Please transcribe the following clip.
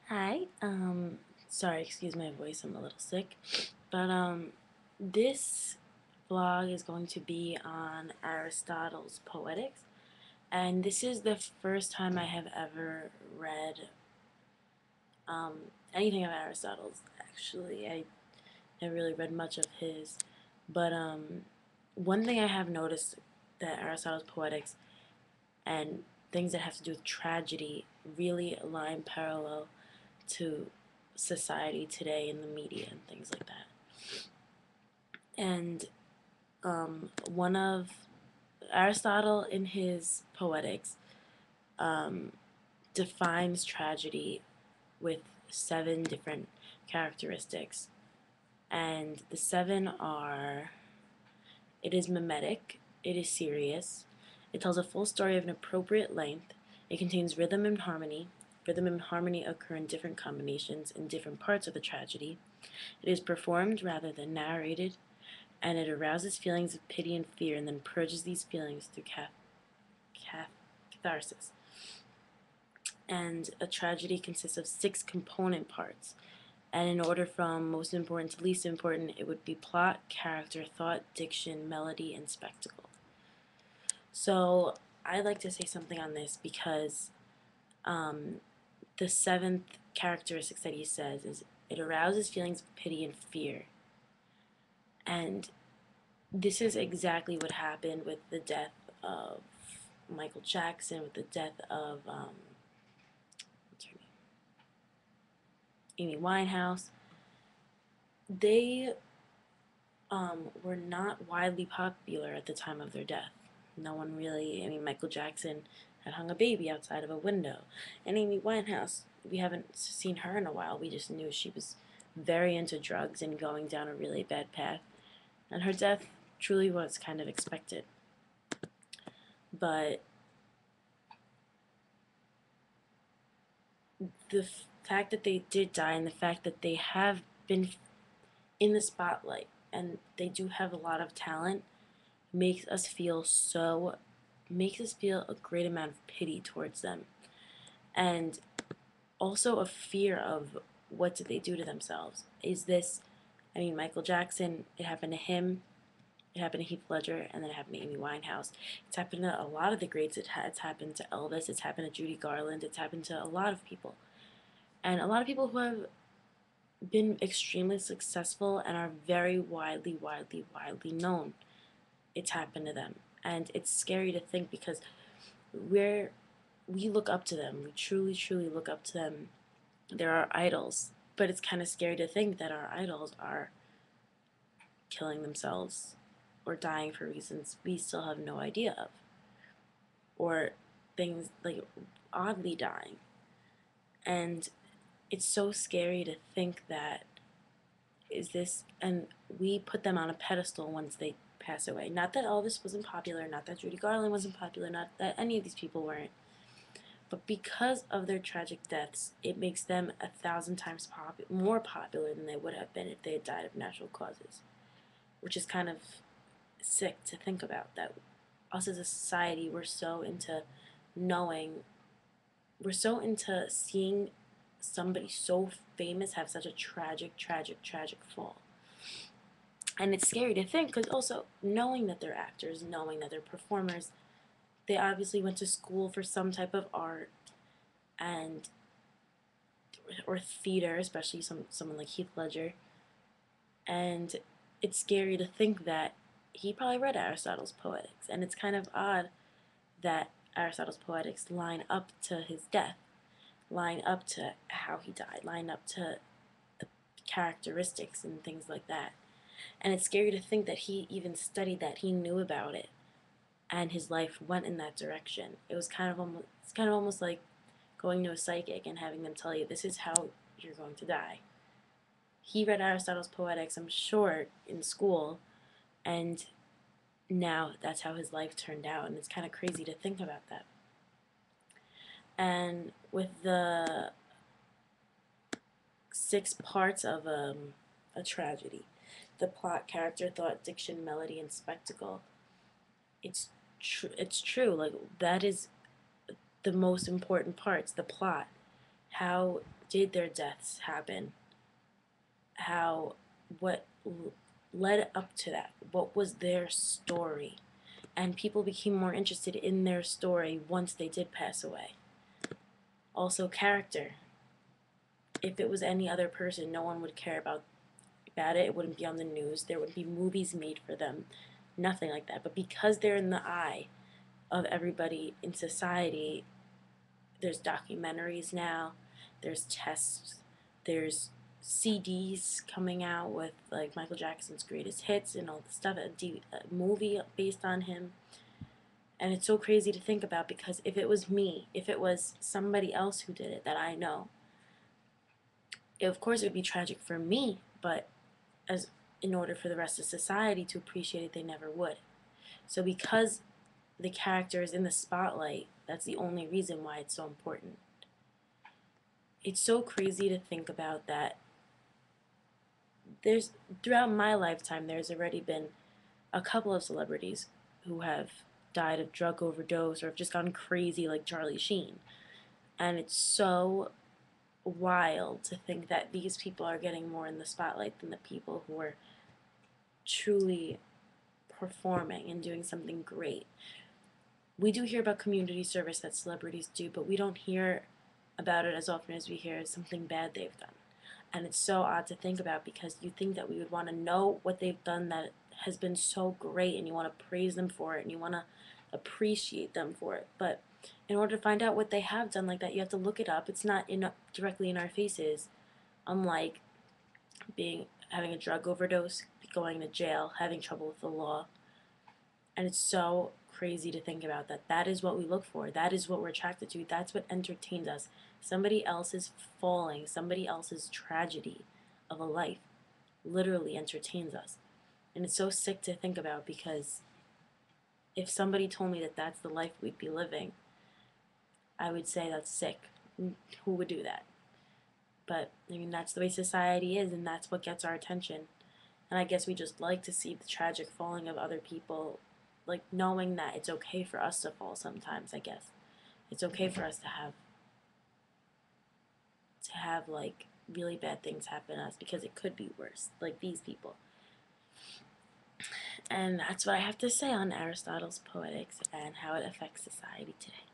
Hi. Sorry, excuse my voice, I'm a little sick. But this vlog is going to be on Aristotle's Poetics, and this is the first time I have ever read um anything of Aristotle's. Actually, I never really read much of his, but one thing I have noticed that Aristotle's Poetics and things that have to do with tragedy really align parallel to society today in the media and things like that. And one of Aristotle in his Poetics um, defines tragedy with 7 different characteristics. And the 7 are: it is mimetic, it is serious, it tells a full story of an appropriate length, it contains rhythm and harmony. Rhythm and harmony occur in different combinations in different parts of the tragedy. It is performed rather than narrated, and it arouses feelings of pity and fear and then purges these feelings through catharsis. And a tragedy consists of 6 component parts. And in order from most important to least important, it would be plot, character, thought, diction, melody, and spectacle. So I'd like to say something on this because um, the 7th characteristics that he says is it arouses feelings of pity and fear. And this is exactly what happened with the death of Michael Jackson, with the death of what's her name? Amy Winehouse. They were not widely popular at the time of their death. No one really, I mean, Michael Jackson had hung a baby outside of a window. And Amy Winehouse, we haven't seen her in a while. We just knew she was very into drugs and going down a really bad path. And her death truly was kind of expected. But the fact that they did die and the fact that they have been in the spotlight and they do have a lot of talent makes us feel so makes us feel a great amount of pity towards them, and also a fear of what did they do to themselves. Is this, I mean, Michael Jackson, it happened to him, it happened to Heath Ledger, and then it happened to Amy Winehouse. It's happened to a lot of the greats. It's happened to Elvis, it's happened to Judy Garland, it's happened to a lot of people, and a lot of people who have been extremely successful and are very widely known. It's happened to them. And it's scary to think because we're we look up to them. We truly look up to them. They're our idols. But it's kind of scary to think that our idols are killing themselves or dying for reasons we still have no idea of. Or things like oddly dying. And it's so scary to think that is this, and we put them on a pedestal once they pass away. Not that Elvis wasn't popular, not that Judy Garland wasn't popular, not that any of these people weren't, but because of their tragic deaths, it makes them 1,000 times more popular than they would have been if they had died of natural causes, which is kind of sick to think about. That us as a society, knowing, we're so into seeing somebody so famous have such a tragic fall. And it's scary to think because also knowing that they're actors, knowing that they're performers, they obviously went to school for some type of art and or theater, especially someone like Heath Ledger. And it's scary to think that he probably read Aristotle's Poetics, and it's kind of odd that Aristotle's Poetics line up to his death, line up to how he died, line up to the characteristics and things like that. And it's scary to think that he even studied that, he knew about it, and his life went in that direction. It's kind of almost like going to a psychic and having them tell you this is how you're going to die. He read Aristotle's Poetics, I'm sure, in school, and now that's how his life turned out, and it's kind of crazy to think about that. And with the 6 parts of a tragedy, the plot, character, thought, diction, melody, and spectacle, it's true. Like, that is the most important parts, the plot. How did their deaths happen? How, what led up to that? What was their story? And people became more interested in their story once they did pass away. Also, character. If it was any other person, no one would care about it. It wouldn't be on the news. There would be movies made for them. Nothing like that. But because they're in the eye of everybody in society, there's documentaries now, there's tests, there's CDs coming out with like Michael Jackson's greatest hits and all the stuff, a movie based on him. And it's so crazy to think about because if it was me, if it was somebody else who did it that I know, of course it would be tragic for me, but as in order for the rest of society to appreciate it, they never would. So because the character is in the spotlight, that's the only reason why it's so important. It's so crazy to think about that there's throughout my lifetime there's already been a couple of celebrities who have died of drug overdose or have just gone crazy like Charlie Sheen. And it's so wild to think that these people are getting more in the spotlight than the people who are truly performing and doing something great. We do hear about community service that celebrities do, but we don't hear about it as often as we hear something bad they've done. And it's so odd to think about because you think that we would want to know what they've done that has been so great and you want to praise them for it and you want to appreciate them for it. But in order to find out what they have done like that, you have to look it up. It's not directly in our faces, unlike having a drug overdose, going to jail, having trouble with the law. And it's so crazy to think about that. That is what we look for. That is what we're attracted to. That's what entertains us. Somebody else's falling, somebody else's tragedy of a life literally entertains us. And it's so sick to think about because if somebody told me that that's the life we'd be living, I would say that's sick. Who would do that? But I mean, that's the way society is, and that's what gets our attention. And I guess we just like to see the tragic falling of other people, like knowing that it's okay for us to fall sometimes, I guess. It's okay for us to have like really bad things happen to us because it could be worse, like these people. And that's what I have to say on Aristotle's Poetics and how it affects society today.